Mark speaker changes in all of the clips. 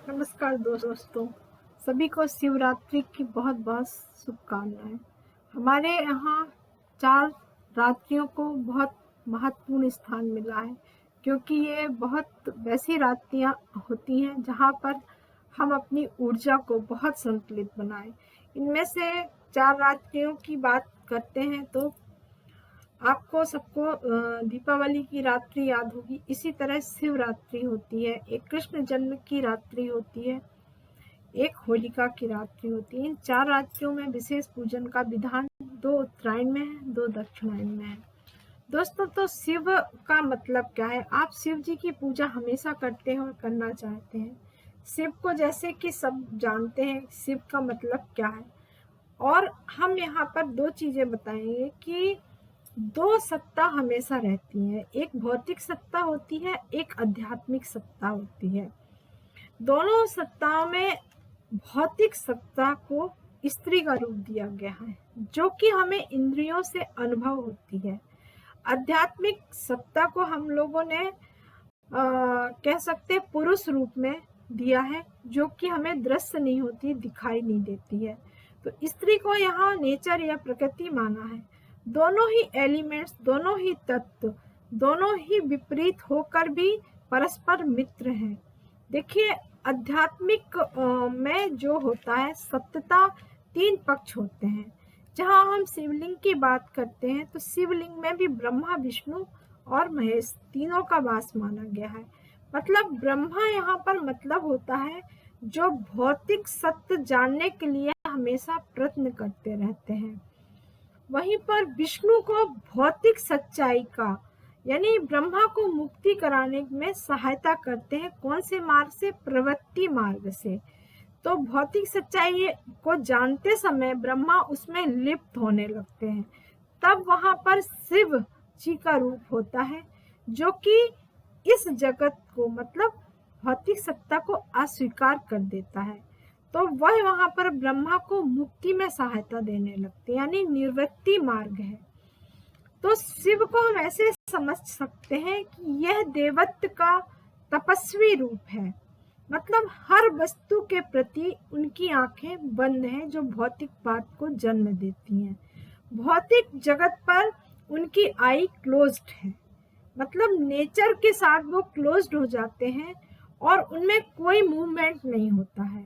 Speaker 1: नमस्कार दोस्तों, सभी को शिवरात्रि की बहुत बहुत शुभकामनाएं। हमारे यहाँ 4 रात्रियों को बहुत महत्वपूर्ण स्थान मिला है, क्योंकि ये बहुत वैसी रात्रियाँ होती हैं जहाँ पर हम अपनी ऊर्जा को बहुत संतुलित बनाएं। इनमें से 4 रात्रियों की बात करते हैं तो आपको सबको दीपावली की रात्रि याद होगी। इसी तरह शिवरात्रि होती है, एक कृष्ण जन्म की रात्रि होती है, एक होलिका की रात्रि होती है। इन 4 रात्रियों में विशेष पूजन का विधान 2 उत्तरायण में है, 2 दक्षिणायन में है। दोस्तों, तो शिव का मतलब क्या है? आप शिव जी की पूजा हमेशा करते हैं और करना चाहते हैं। शिव को जैसे कि सब जानते हैं, शिव का मतलब क्या है। और हम यहाँ पर 2 चीजें बताएंगे कि 2 सत्ता हमेशा रहती हैं, एक भौतिक सत्ता होती है, एक आध्यात्मिक सत्ता होती है। दोनों सत्ताओं में भौतिक सत्ता को स्त्री का रूप दिया गया है, जो कि हमें इंद्रियों से अनुभव होती है। आध्यात्मिक सत्ता को हम लोगों ने कह सकते पुरुष रूप में दिया है, जो कि हमें दृश्य नहीं होती, दिखाई नहीं देती है। तो स्त्री को यहाँ नेचर या प्रकृति माना है। दोनों ही एलिमेंट्स, दोनों ही तत्व, दोनों ही विपरीत होकर भी परस्पर मित्र हैं। देखिए, आध्यात्मिक में जो होता है सत्यता, 3 पक्ष होते हैं। जहाँ हम शिवलिंग की बात करते हैं तो शिवलिंग में भी ब्रह्मा, विष्णु और महेश तीनों का वास माना गया है। मतलब ब्रह्मा यहाँ पर मतलब होता है जो भौतिक सत्य जानने के लिए हमेशा प्रयत्न करते रहते हैं। वहीं पर विष्णु को भौतिक सच्चाई का, यानी ब्रह्मा को मुक्ति कराने में सहायता करते हैं। कौन से मार्ग से? प्रवृत्ति मार्ग से। तो भौतिक सच्चाई को जानते समय ब्रह्मा उसमें लिप्त होने लगते हैं, तब वहां पर शिव जी का रूप होता है, जो कि इस जगत को, मतलब भौतिक सत्ता को अस्वीकार कर देता है। तो वह वहां पर ब्रह्मा को मुक्ति में सहायता देने लगते हैं, यानी निवृत्ति मार्ग है। तो शिव को हम ऐसे समझ सकते हैं कि यह देवत्व का तपस्वी रूप है। मतलब हर वस्तु के प्रति उनकी आंखें बंद हैं, जो भौतिक बात को जन्म देती हैं। भौतिक जगत पर उनकी आई क्लोज्ड है, मतलब नेचर के साथ वो क्लोज्ड हो जाते हैं और उनमें कोई मूवमेंट नहीं होता है।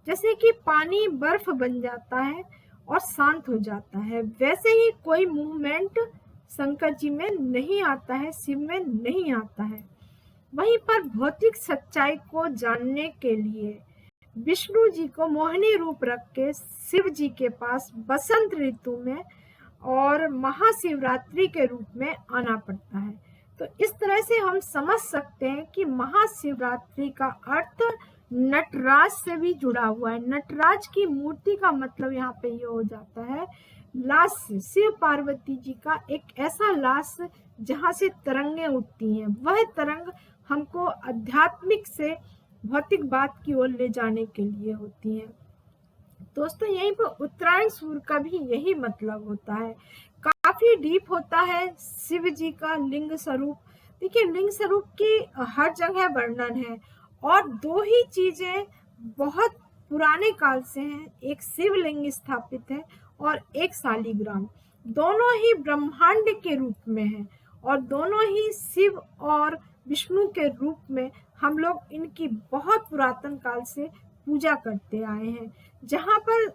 Speaker 1: जैसे कि पानी बर्फ बन जाता है और शांत हो जाता है, वैसे ही कोई मूवमेंट शंकर जी में नहीं आता है, शिव में नहीं आता है। वहीं पर भौतिक सच्चाई को जानने के लिए विष्णु जी को मोहिनी रूप रख के शिव जी के पास बसंत ऋतु में और महाशिवरात्रि के रूप में आना पड़ता है। तो इस तरह से हम समझ सकते हैं कि महाशिवरात्रि का अर्थ नटराज से भी जुड़ा हुआ है। नटराज की मूर्ति का मतलब यहाँ पे ये हो जाता है लाश से, शिव पार्वती जी का एक ऐसा लाश जहाँ से तरंगें उठती हैं। वह तरंग हमको आध्यात्मिक से भौतिक बात की ओर ले जाने के लिए होती हैं। दोस्तों, यहीं पर उत्तरायण सूर्य का भी यही मतलब होता है। काफी डीप होता है शिव जी का लिंग स्वरूप। देखिए, लिंग स्वरूप की हर जगह वर्णन है और 2 ही चीजें बहुत पुराने काल से हैं, एक शिवलिंग स्थापित है और एक शालिग्राम। दोनों ही ब्रह्मांड के रूप में है और दोनों ही शिव और विष्णु के रूप में हम लोग इनकी बहुत पुरातन काल से पूजा करते आए हैं। जहाँ पर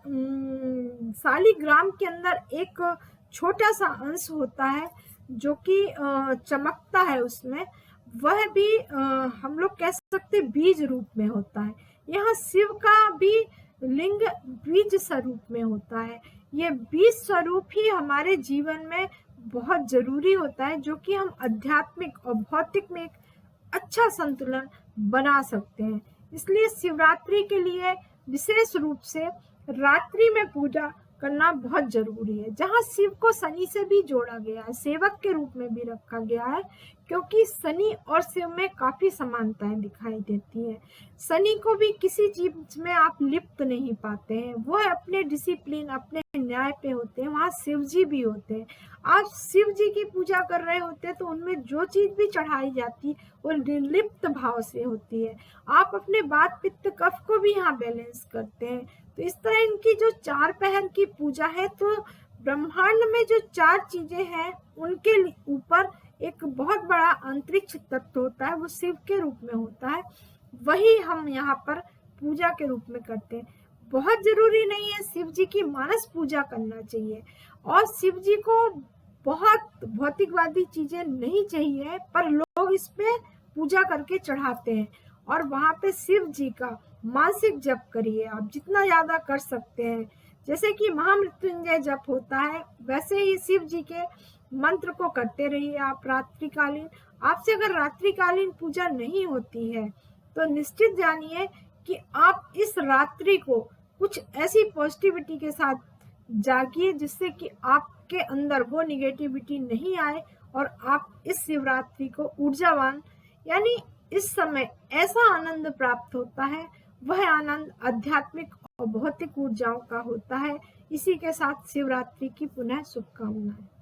Speaker 1: शालिग्राम के अंदर एक छोटा सा अंश होता है जो कि चमकता है, उसमें वह भी हम लोग कह सकते बीज रूप में होता है। यहाँ शिव का भी लिंग बीज स्वरूप में होता है। ये बीज स्वरूप ही हमारे जीवन में बहुत जरूरी होता है, जो कि हम आध्यात्मिक और भौतिक में एक अच्छा संतुलन बना सकते हैं। इसलिए शिवरात्रि के लिए विशेष रूप से रात्रि में पूजा करना बहुत जरूरी है। जहाँ शिव को शनि से भी जोड़ा गया है, सेवक के रूप में भी रखा गया है, क्योंकि शनि और शिव में काफी समानताएं दिखाई देती हैं। शनि को भी किसी चीज में आप लिप्त नहीं पाते हैं, वो अपने डिसिप्लिन, अपने न्याय पे होते हैं। वहाँ शिव जी भी होते हैं। आप शिव जी की पूजा कर रहे होते हैं तो उनमें जो चीज भी चढ़ाई जाती है वो निर्लिप्त भाव से होती है। आप अपने वात पित्त कफ को भी यहाँ बैलेंस करते हैं। तो इस तरह इनकी जो 4 पहर की पूजा है, तो ब्रह्मांड में जो 4 चीजें हैं उनके ऊपर एक बहुत बड़ा अंतरिक्ष तत्व होता है, वो शिव के रूप में होता है। वही हम यहाँ पर पूजा के रूप में करते हैं। बहुत जरूरी नहीं है शिव जी की मानस पूजा करना चाहिए, और शिव जी को बहुत भौतिकवादी चीजें नहीं चाहिए, पर लोग इस पे पूजा करके चढ़ाते हैं। और वहां पे शिव जी का मानसिक जप करिए, आप जितना ज्यादा कर सकते हैं। जैसे कि महामृत्युंजय जप होता है, वैसे ही शिव जी के मंत्र को करते रहिए आप रात्रिकालीन। आपसे अगर रात्रिकालीन पूजा नहीं होती है तो निश्चित जानिए कि आप इस रात्रि को कुछ ऐसी पॉजिटिविटी के साथ जागिए जिससे कि आपके अंदर वो निगेटिविटी नहीं आए, और आप इस शिवरात्रि को ऊर्जावान, यानी इस समय ऐसा आनंद प्राप्त होता है, वह आनंद आध्यात्मिक और भौतिक ऊर्जाओं का होता है। इसी के साथ शिवरात्रि की पुनः शुभकामनाएं।